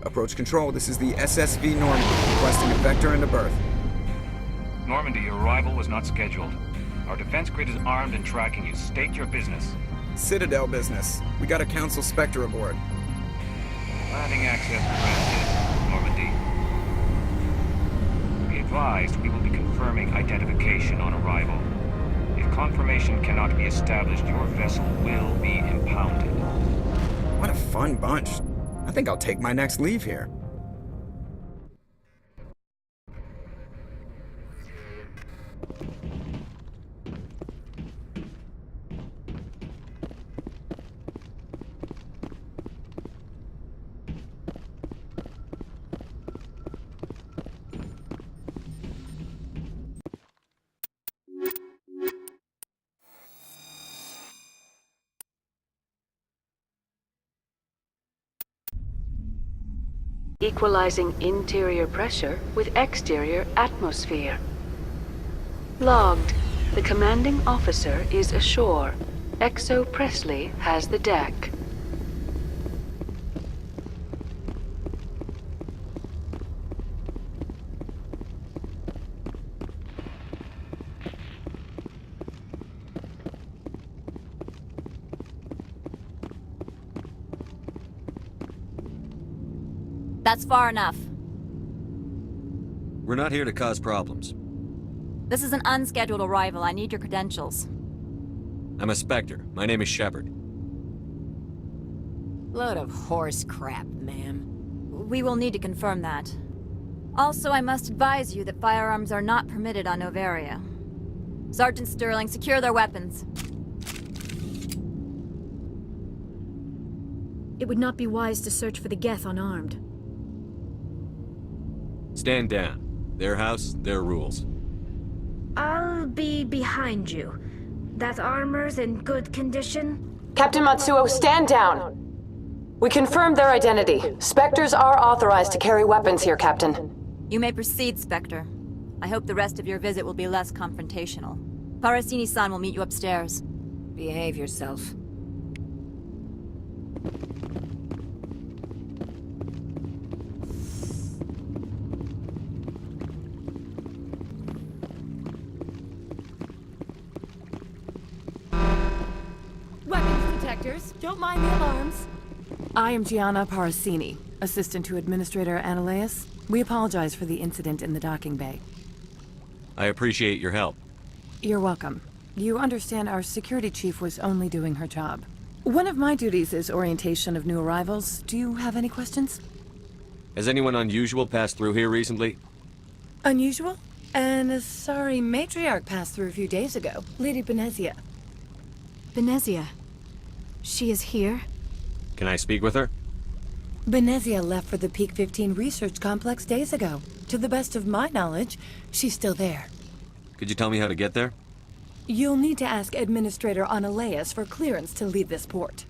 Approach control, this is the SSV Normandy, requesting a vector and a berth. Normandy, your arrival was not scheduled. Our defense grid is armed and tracking you. State your business. Citadel business. We got a Council Spectre aboard. Landing access granted, Normandy. Be advised, we will be confirming identification on arrival. If confirmation cannot be established, your vessel will be impounded. What a fun bunch. I think I'll take my next leave here. Equalizing interior pressure with exterior atmosphere. Logged. The commanding officer is ashore. Exo Presley has the deck. That's far enough. We're not here to cause problems. This is an unscheduled arrival. I need your credentials. I'm a Spectre. My name is Shepard. Load of horse crap, ma'am. We will need to confirm that. Also, I must advise you that firearms are not permitted on Novaria. Sergeant Sterling, secure their weapons. It would not be wise to search for the Geth unarmed. Stand down. Their house, their rules. I'll be behind you. That armor's in good condition? Captain Matsuo, stand down! We confirmed their identity. Spectres are authorized to carry weapons here, Captain. You may proceed, Spectre. I hope the rest of your visit will be less confrontational. Parasini-san will meet you upstairs. Behave yourself. Weapons detectors. Don't mind the alarms. I am Gianna Parasini, assistant to Administrator Ananias. We apologize for the incident in the docking bay. I appreciate your help. You're welcome. You understand our security chief was only doing her job. One of my duties is orientation of new arrivals. Do you have any questions? Has anyone unusual passed through here recently? Unusual? And a sorry matriarch passed through a few days ago. Lady Benezia. Benezia. She is here? Can I speak with her? Benezia left for the Peak 15 research complex days ago. To the best of my knowledge, she's still there. Could you tell me how to get there? You'll need to ask Administrator Ananias for clearance to leave this port.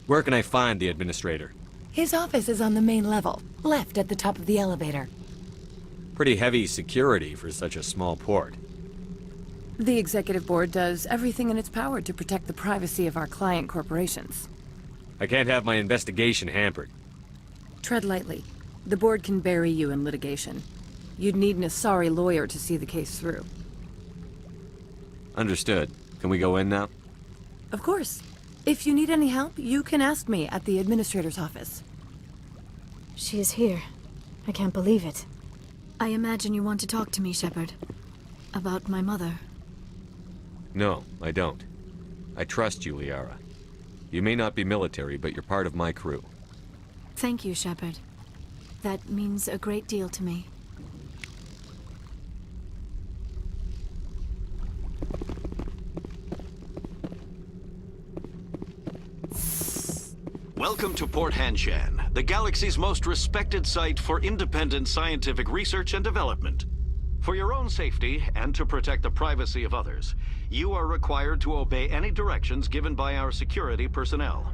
Where can I find the Administrator? His office is on the main level, left at the top of the elevator. Pretty heavy security for such a small port. The Executive Board does everything in its power to protect the privacy of our client corporations. I can't have my investigation hampered. Tread lightly. The Board can bury you in litigation. You'd need an Asari lawyer to see the case through. Understood. Can we go in now? Of course. If you need any help, you can ask me at the Administrator's office. She is here. I can't believe it. I imagine you want to talk to me, Shepard. About my mother. No, I don't. I trust you, Liara. You may not be military, but you're part of my crew. Thank you, Shepard. That means a great deal to me. Welcome to Port Hanshan, the galaxy's most respected site for independent scientific research and development. For your own safety and to protect the privacy of others, you are required to obey any directions given by our security personnel.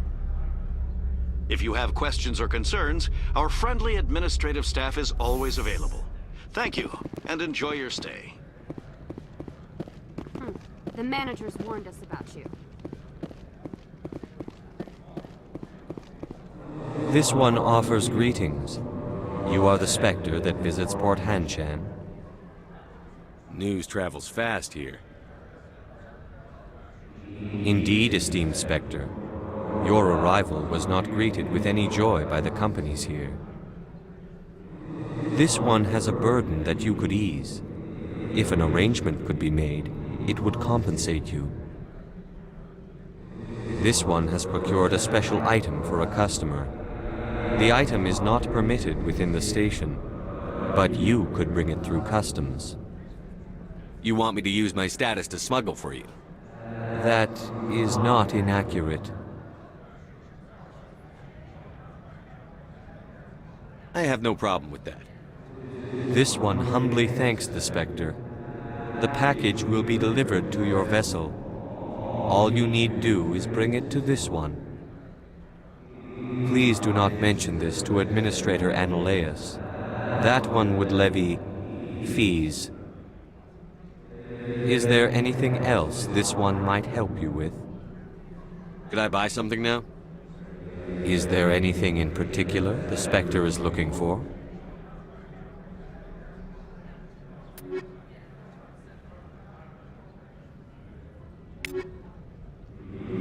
If you have questions or concerns, our friendly administrative staff is always available. Thank you, and enjoy your stay. The managers warned us about you. This one offers greetings. You are the Spectre that visits Port Hanshan. News travels fast here. Indeed, esteemed Spectre. Your arrival was not greeted with any joy by the companies here. This one has a burden that you could ease. If an arrangement could be made, it would compensate you. This one has procured a special item for a customer. The item is not permitted within the station, but you could bring it through customs. You want me to use my status to smuggle for you? That is not inaccurate. I have no problem with that. This one humbly thanks the Spectre. The package will be delivered to your vessel. All you need do is bring it to this one. Please do not mention this to Administrator Annaleus. That one would levy fees. Is there anything else this one might help you with? Could I buy something now? Is there anything in particular the Spectre is looking for?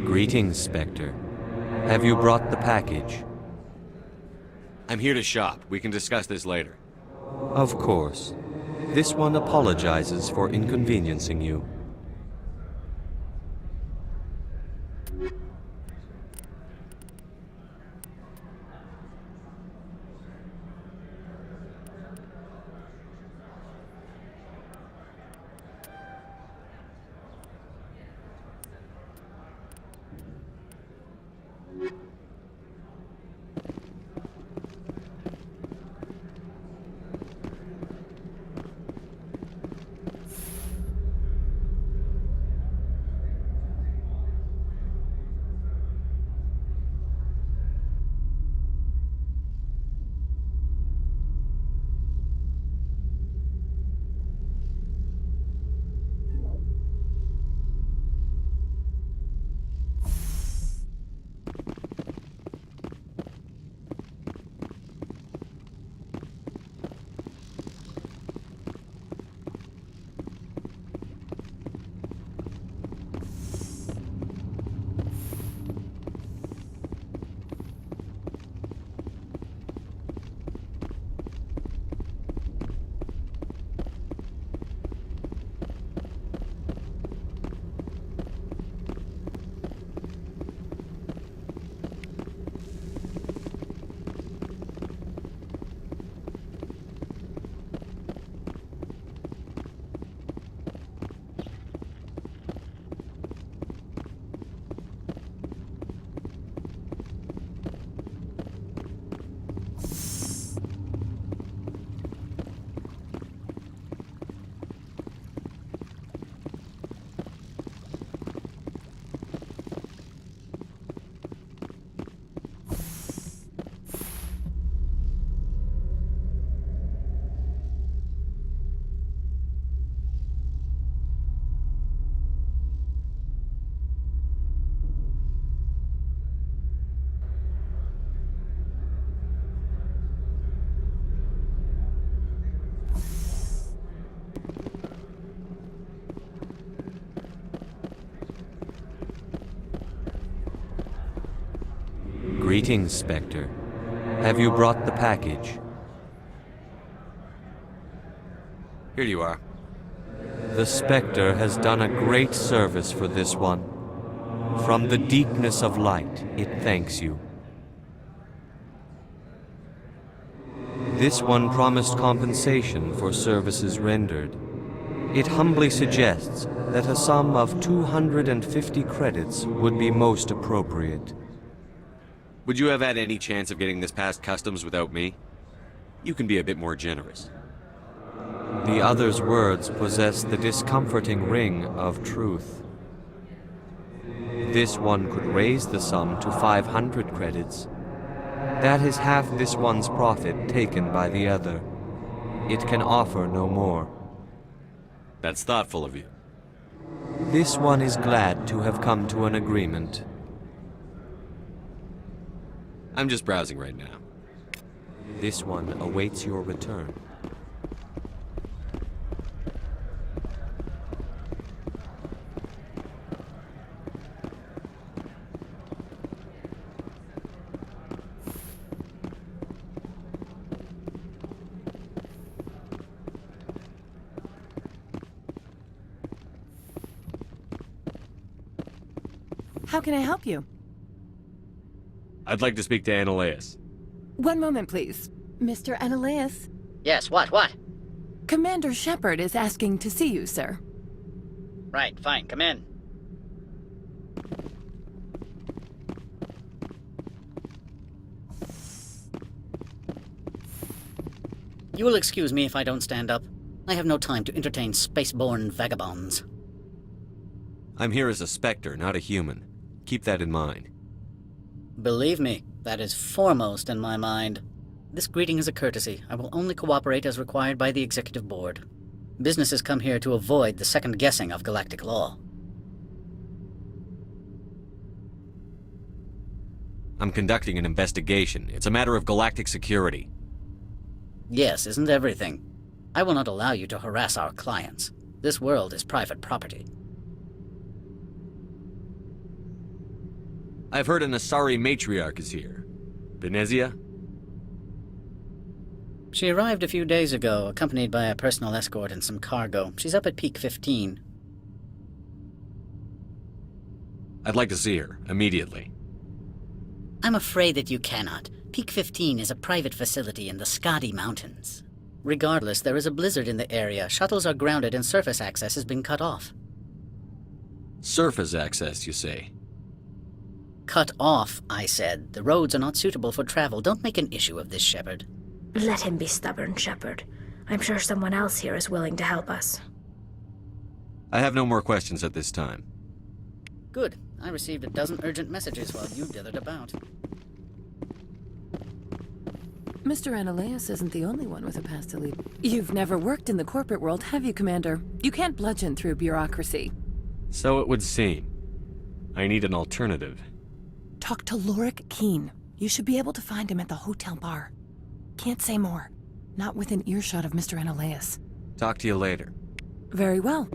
Greetings, Spectre. Have you brought the package? I'm here to shop. We can discuss this later. Of course. This one apologizes for inconveniencing you. Greetings, Spectre. Have you brought the package? Here you are. The Spectre has done a great service for this one. From the deepness of light, it thanks you. This one promised compensation for services rendered. It humbly suggests that a sum of 250 credits would be most appropriate. Would you have had any chance of getting this past customs without me? You can be a bit more generous. The other's words possess the discomforting ring of truth. This one could raise the sum to 500 credits. That is half this one's profit taken by the other. It can offer no more. That's thoughtful of you. This one is glad to have come to an agreement. I'm just browsing right now. This one awaits your return. How can I help you? I'd like to speak to Annaleus. One moment, please. Mr. Annaleus? Yes, what? Commander Shepard is asking to see you, sir. Right, fine, come in. You will excuse me if I don't stand up. I have no time to entertain spaceborne vagabonds. I'm here as a Spectre, not a human. Keep that in mind. Believe me, that is foremost in my mind. This greeting is a courtesy. I will only cooperate as required by the Executive Board. Businesses come here to avoid the second guessing of galactic law. I'm conducting an investigation. It's a matter of galactic security. Yes, isn't everything? I will not allow you to harass our clients. This world is private property. I've heard an Asari matriarch is here. Venezia? She arrived a few days ago, accompanied by a personal escort and some cargo. She's up at Peak 15. I'd like to see her, immediately. I'm afraid that you cannot. Peak 15 is a private facility in the Skadi Mountains. Regardless, there is a blizzard in the area. Shuttles are grounded and surface access has been cut off. Surface access, you say? Cut off, I said. The roads are not suitable for travel. Don't make an issue of this, Shepard. Let him be stubborn, Shepard. I'm sure someone else here is willing to help us. I have no more questions at this time. Good. I received a dozen urgent messages while you dithered about. Mr. Annaleus isn't the only one with a past to lead. You've never worked in the corporate world, have you, Commander? You can't bludgeon through bureaucracy. So it would seem. I need an alternative. Talk to Lorik Keene. You should be able to find him at the hotel bar. Can't say more. Not within earshot of Mr. Annaleus. Talk to you later. Very well.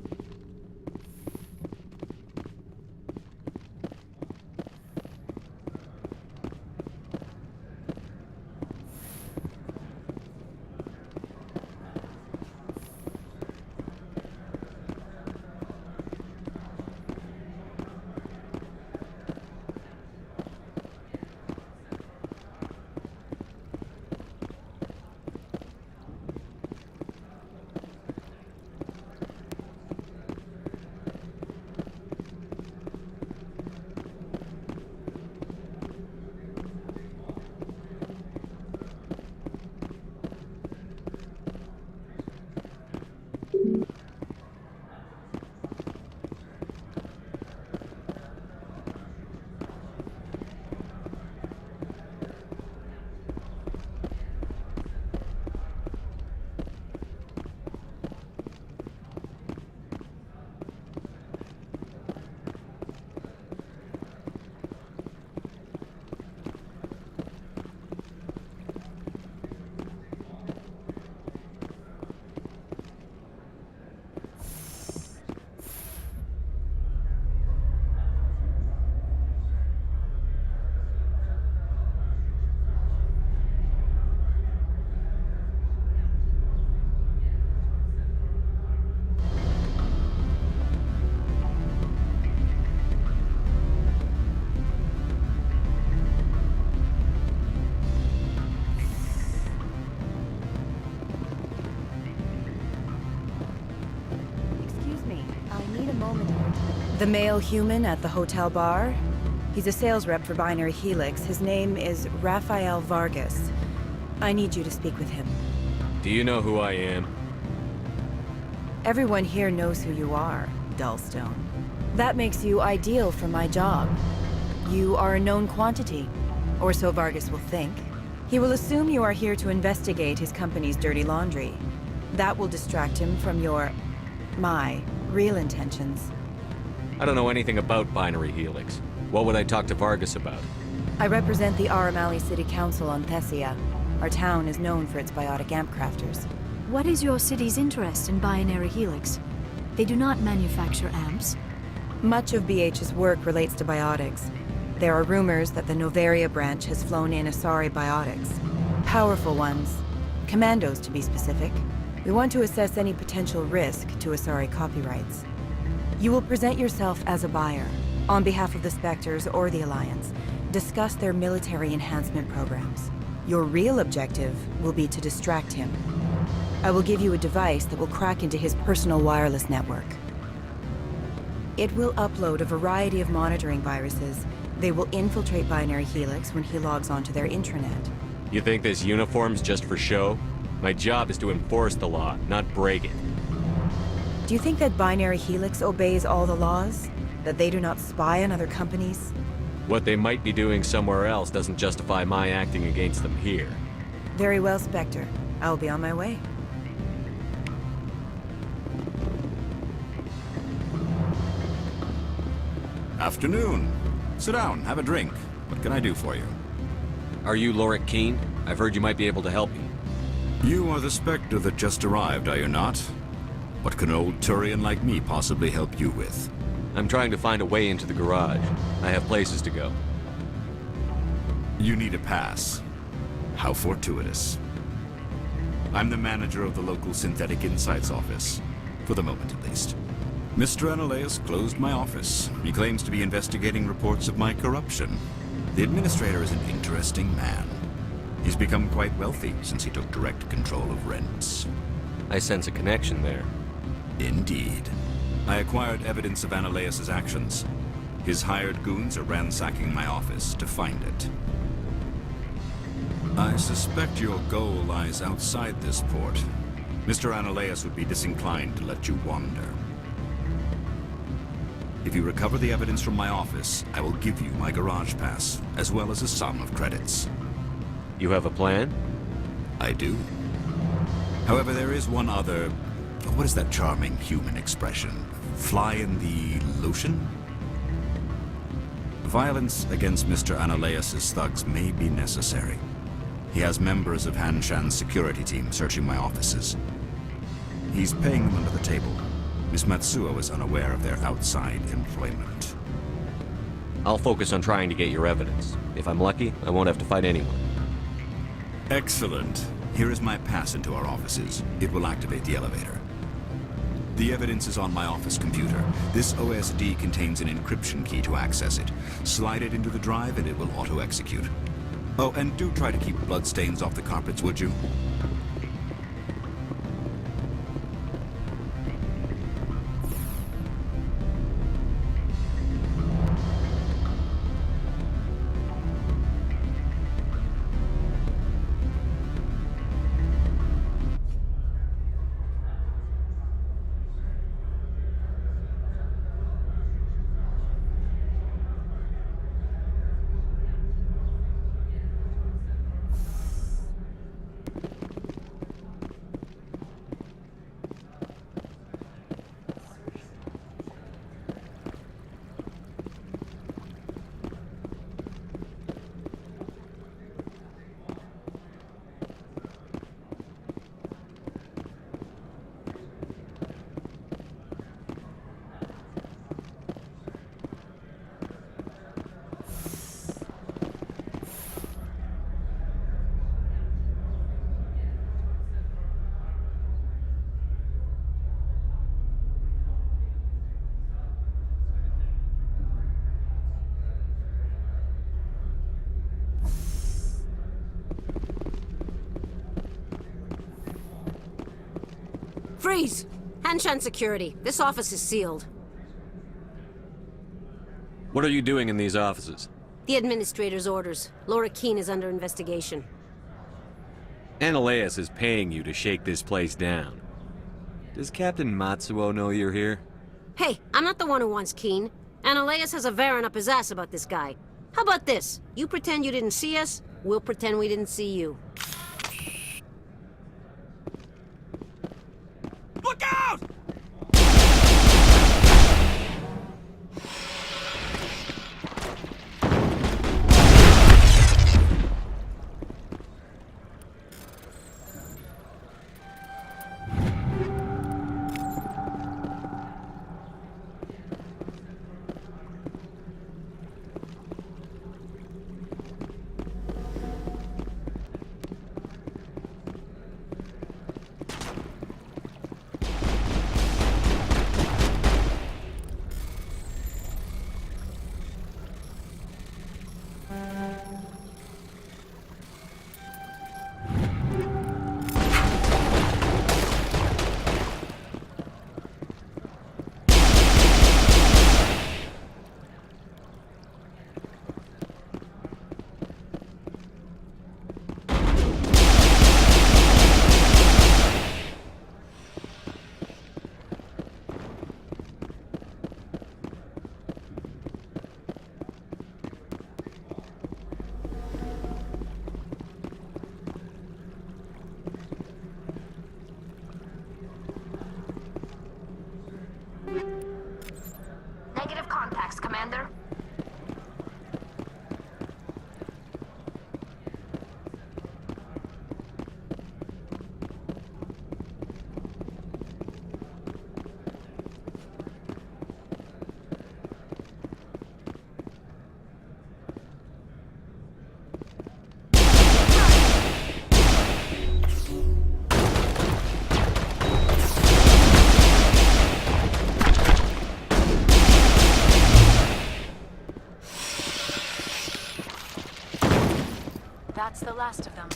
The male human at the hotel bar? He's a sales rep for Binary Helix. His name is Rafael Vargas. I need you to speak with him. Do you know who I am? Everyone here knows who you are, Dullstone. That makes you ideal for my job. You are a known quantity, or so Vargas will think. He will assume you are here to investigate his company's dirty laundry. That will distract him from my real intentions. I don't know anything about Binary Helix. What would I talk to Vargas about? I represent the Aramali City Council on Thessia. Our town is known for its biotic amp crafters. What is your city's interest in binary helix? They do not manufacture amps. Much of BH's work relates to biotics. There are rumors that the Noveria branch has flown in Asari biotics. Powerful ones. Commandos, to be specific. We want to assess any potential risk to Asari copyrights. You will present yourself as a buyer, on behalf of the Spectres or the Alliance. Discuss their military enhancement programs. Your real objective will be to distract him. I will give you a device that will crack into his personal wireless network. It will upload a variety of monitoring viruses. They will infiltrate Binary Helix when he logs onto their intranet. You think this uniform's just for show? My job is to enforce the law, not break it. Do you think that Binary Helix obeys all the laws? That they do not spy on other companies? What they might be doing somewhere else doesn't justify my acting against them here. Very well, Spectre. I will be on my way. Afternoon. Sit down, have a drink. What can I do for you? Are you Lorik Keen? I've heard you might be able to help me. You are the Spectre that just arrived, are you not? What can an old Turian like me possibly help you with? I'm trying to find a way into the garage. I have places to go. You need a pass. How fortuitous. I'm the manager of the local Synthetic Insights office. For the moment, at least. Mr. Analeus closed my office. He claims to be investigating reports of my corruption. The administrator is an interesting man. He's become quite wealthy since he took direct control of rents. I sense a connection there. Indeed. I acquired evidence of Analeus' actions. His hired goons are ransacking my office to find it. I suspect your goal lies outside this port. Mr. Analeus would be disinclined to let you wander. If you recover the evidence from my office, I will give you my garage pass, as well as a sum of credits. You have a plan? I do. However, there is one other... What is that charming human expression? Fly in the lotion? Violence against Mr. Analeus' thugs may be necessary. He has members of Han Shan's security team searching my offices. He's paying them under the table. Miss Matsuo is unaware of their outside employment. I'll focus on trying to get your evidence. If I'm lucky, I won't have to fight anyone. Excellent. Here is my pass into our offices. It will activate the elevator. The evidence is on my office computer. This OSD contains an encryption key to access it. Slide it into the drive and it will auto-execute. Oh, and do try to keep bloodstains off the carpets, would you? Freeze! Hanshan Security. This office is sealed. What are you doing in these offices? The administrator's orders. Laura Keene is under investigation. Analeus is paying you to shake this place down. Does Captain Matsuo know you're here? Hey, I'm not the one who wants Keene. Analeus has a Varen up his ass about this guy. How about this? You pretend you didn't see us, we'll pretend we didn't see you. Look out! That's the last of them.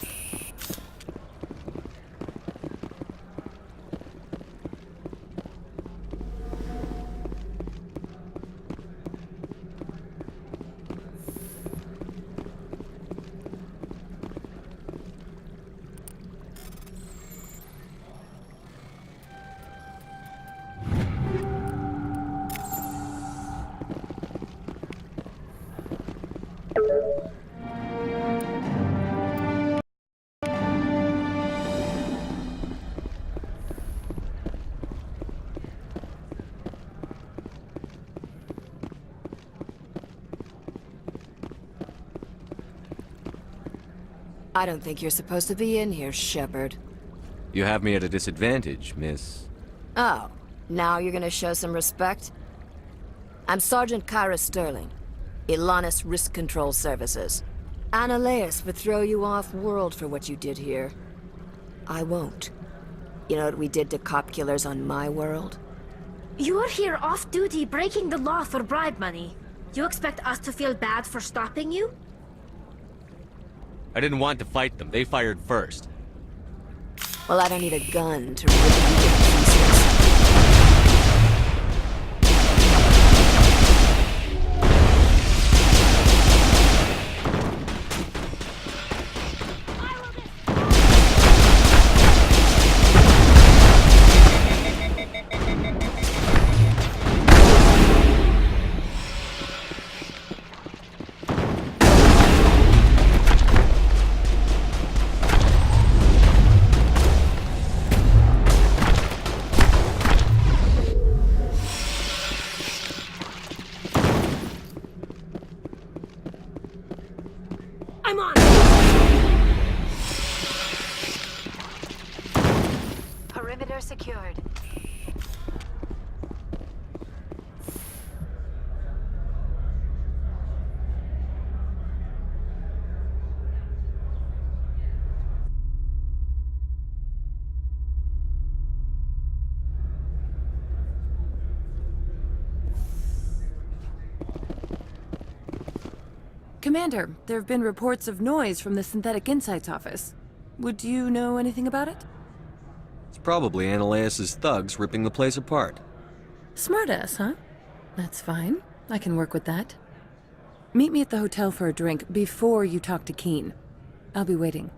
I don't think you're supposed to be in here, Shepard. You have me at a disadvantage, miss. Oh, now you're gonna show some respect? I'm Sergeant Kyra Sterling, Ilanis Risk Control Services. Annaleus would throw you off-world for what you did here. I won't. You know what we did to cop killers on my world? You're here off-duty breaking the law for bribe money. You expect us to feel bad for stopping you? I didn't want to fight them. They fired first. Well, I don't need a gun to rip you to pieces. I'm on! Perimeter secured. Commander, there have been reports of noise from the Synthetic Insights office. Would you know anything about it? It's probably Annaleus' thugs ripping the place apart. Smartass, huh? That's fine. I can work with that. Meet me at the hotel for a drink before you talk to Keen. I'll be waiting.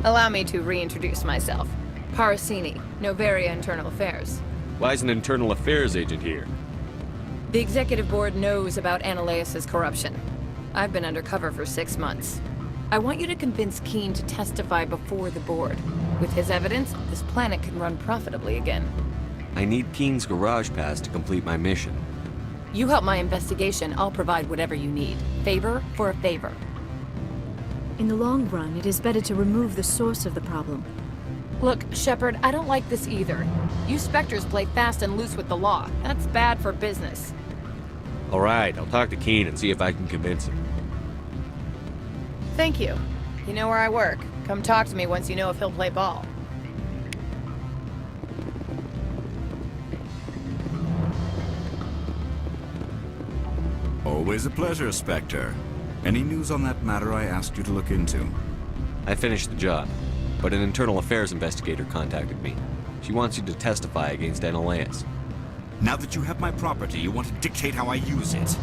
Allow me to reintroduce myself. Parasini, Novaria Internal Affairs. Why is an internal affairs agent here? The Executive Board knows about Annaleus' corruption. I've been undercover for 6 months. I want you to convince Keen to testify before the Board. With his evidence, this planet can run profitably again. I need Keen's garage pass to complete my mission. You help my investigation, I'll provide whatever you need. Favor for a favor. In the long run, it is better to remove the source of the problem. Look, Shepard, I don't like this either. You Spectres play fast and loose with the law. That's bad for business. All right, I'll talk to Keen and see if I can convince him. Thank you. You know where I work. Come talk to me once you know if he'll play ball. Always a pleasure, Spectre. Any news on that matter I asked you to look into? I finished the job, but an internal affairs investigator contacted me. She wants you to testify against Annaleus. Now that you have my property, you want to dictate how I use it.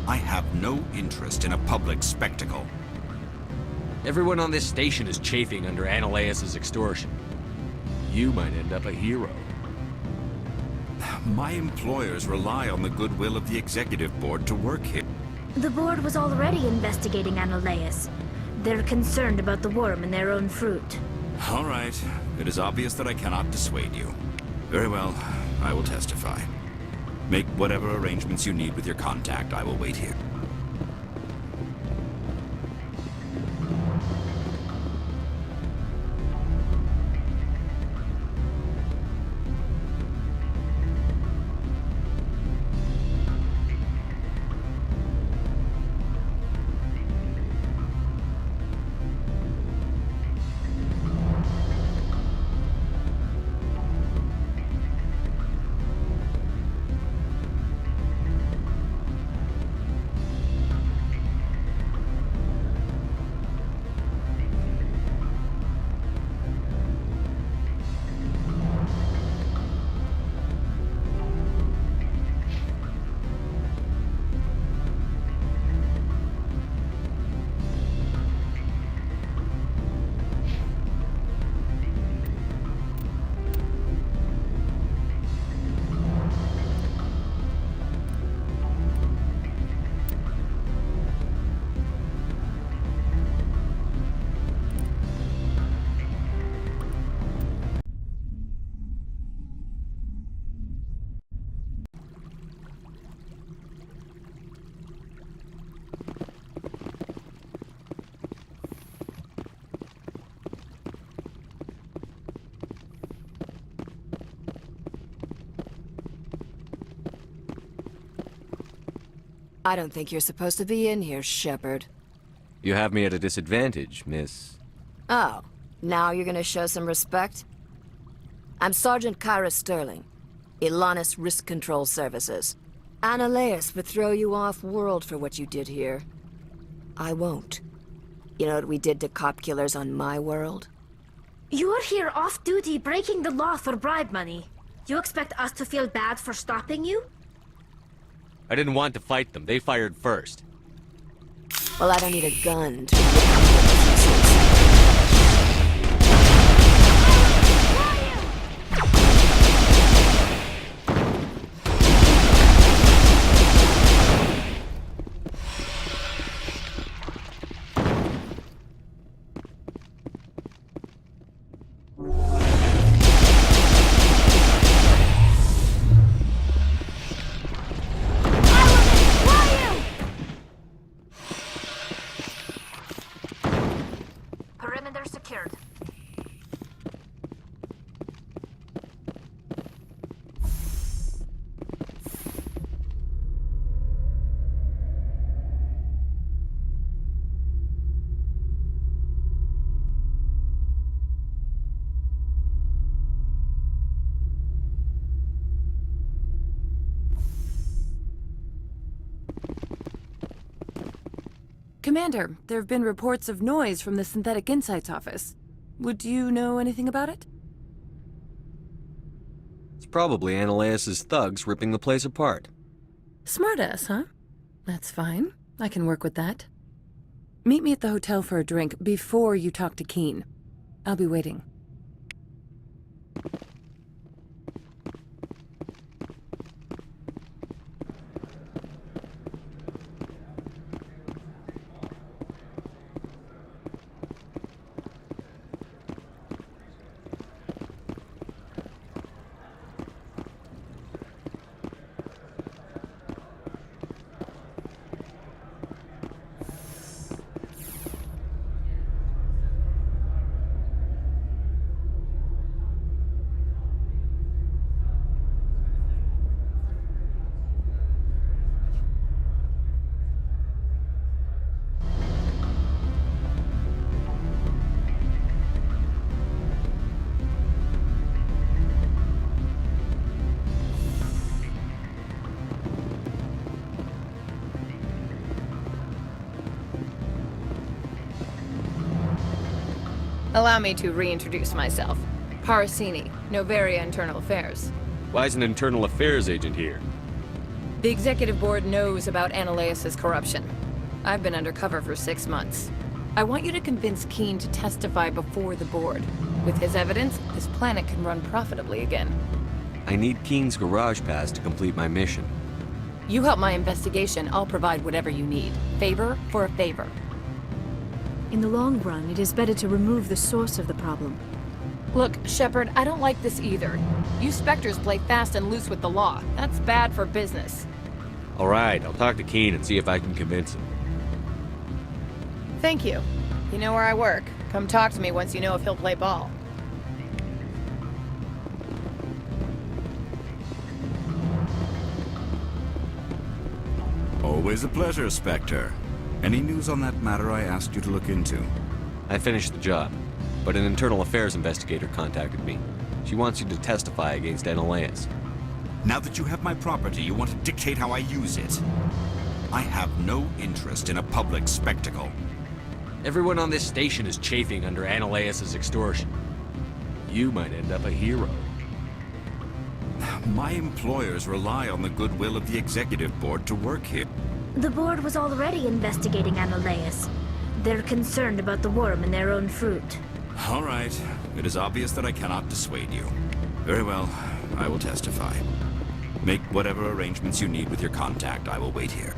I have no interest in a public spectacle. Everyone on this station is chafing under Annaleus' extortion. you might end up a hero. My employers rely on the goodwill of the executive board to work here. The board was already investigating Anoleus. They're concerned about the worm in their own fruit. All right. It is obvious that I cannot dissuade you. Very well. I will testify. Make whatever arrangements you need with your contact. I will wait here. I don't think you're supposed to be in here, Shepard. You have me at a disadvantage, miss. Oh, now you're gonna show some respect? I'm Sergeant Kyra Sterling, Ilanis Risk Control Services. Anoleus would throw you off-world for what you did here. I won't. You know what we did to cop killers on my world? You're here off-duty breaking the law for bribe money. You expect us to feel bad for stopping you? I didn't want to fight them. They fired first. Well, I don't need a gun to... Commander, there have been reports of noise from the Synthetic Insights office. Would you know anything about it? It's probably Anoleus' thugs ripping the place apart. Smartass, huh? That's fine. I can work with that. Meet me at the hotel for a drink before you talk to Keen. I'll be waiting. Allow me to reintroduce myself. Parasini, Novaria Internal Affairs. Why is an internal affairs agent here? The executive board knows about Anoleus' corruption. I've been undercover for 6 months. I want you to convince Keen to testify before the board, With his evidence, this planet can run profitably again. I need Keen's garage pass to complete my mission. You help my investigation, I'll provide whatever you need. Favor for a favor. In the long run, it is better to remove the source of the problem. Look, Shepard, I don't like this either. You Spectres play fast and loose with the law. That's bad for business. All right, I'll talk to Keen and see if I can convince him. Thank you. You know where I work. Come talk to me once you know if he'll play ball. Always a pleasure, Spectre. Any news on that matter I asked you to look into? I finished the job, but an internal affairs investigator contacted me. She wants you to testify against Analeas. Now that you have my property, you want to dictate how I use it. I have no interest in a public spectacle. Everyone on this station is chafing under Analeas' extortion. You might end up a hero. My employers rely on the goodwill of the executive board to work here. The board was already investigating Analeas. They're concerned about the worm in their own fruit. All right. It is obvious that I cannot dissuade you. Very well. I will testify. Make whatever arrangements you need with your contact. I will wait here.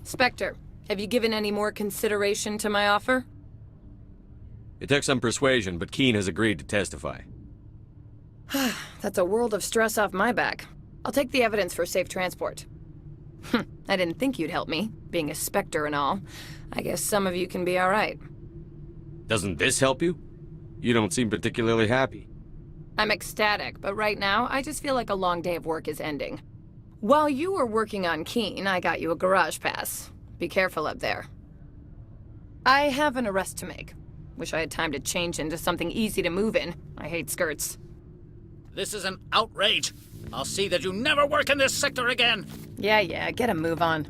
Spectre, have you given any more consideration to my offer? It took some persuasion, but Keen has agreed to testify. That's a world of stress off my back. I'll take the evidence for safe transport. I didn't think you'd help me, being a Spectre and all. I guess some of you can be alright. Doesn't this help you? You don't seem particularly happy. I'm ecstatic, but right now, I just feel like a long day of work is ending. While you were working on Keen, I got you a garage pass. Be careful up there. I have an arrest to make. Wish I had time to change into something easy to move in. I hate skirts. This is an outrage. I'll see that you never work in this sector again. Yeah, get a move on.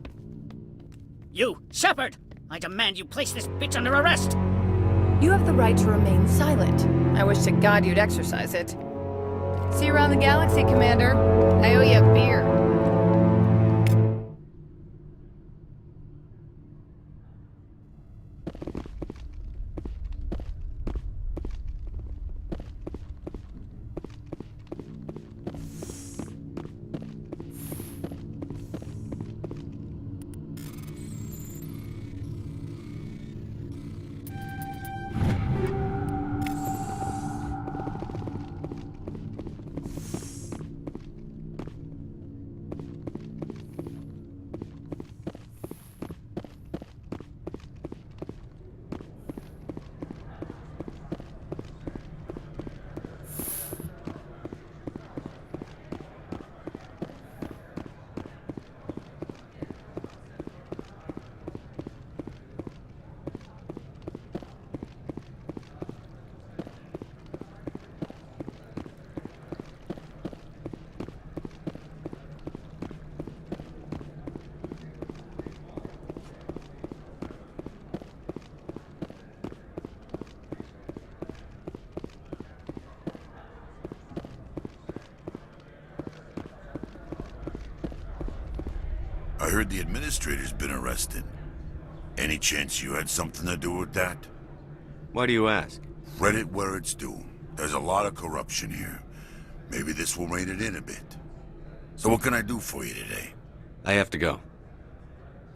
You, Shepard! I demand you place this bitch under arrest! You have the right to remain silent. I wish to God you'd exercise it. See you around the galaxy, Commander. I owe you a beer. I heard the administrator's been arrested. Any chance you had something to do with that? Why do you ask? Credit where it's due. There's a lot of corruption here. Maybe this will rein it in a bit. So what can I do for you today? I have to go.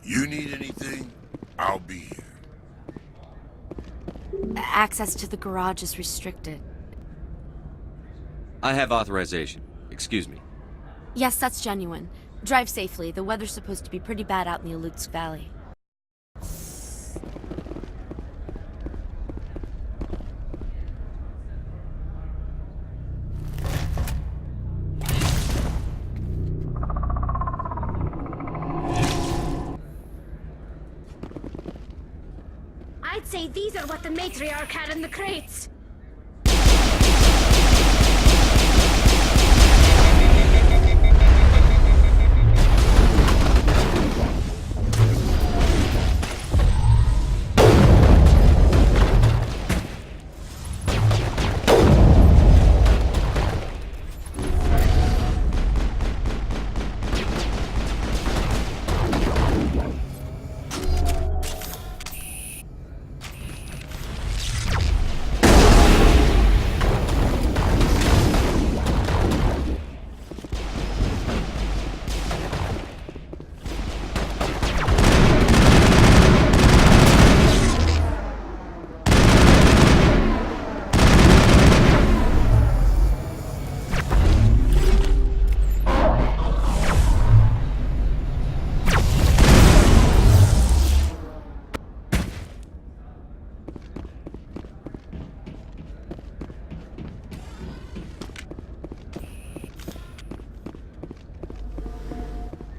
You need anything? I'll be here. Access to the garage is restricted. I have authorization. Excuse me. Yes, that's genuine. Drive safely. The weather's supposed to be pretty bad out in the Alutsk Valley. I'd say these are what the matriarch had in the crates.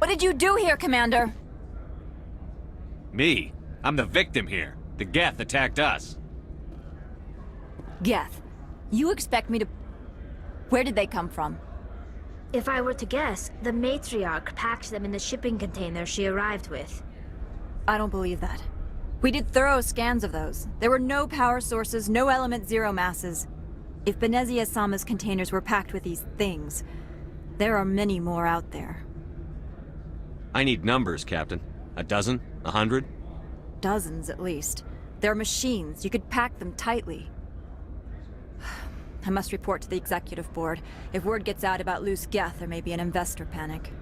What did you do here, Commander? Me? I'm the victim here. The Geth attacked us. Geth. You expect me to... Where did they come from? If I were to guess, the matriarch packed them in the shipping container she arrived with. I don't believe that. We did thorough scans of those. There were no power sources, no element zero masses. If Benezia Sama's containers were packed with these things, there are many more out there. I need numbers, Captain. A dozen? 100? Dozens, at least. They're machines. You could pack them tightly. I must report to the executive board. If word gets out about loose Geth, there may be an investor panic.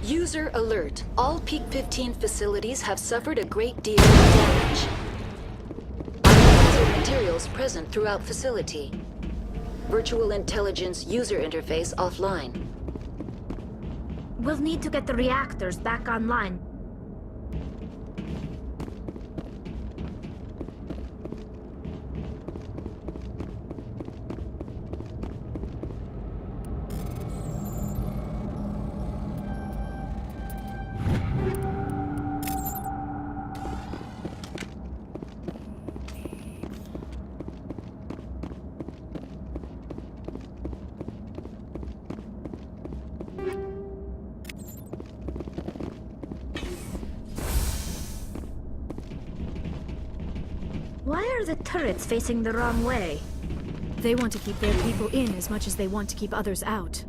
User alert. All Peak 15 facilities have suffered a great deal of damage. Ionizing materials present throughout facility. Virtual intelligence user interface offline. We'll need to get the reactors back online. Why are the turrets facing the wrong way? They want to keep their people in as much as they want to keep others out.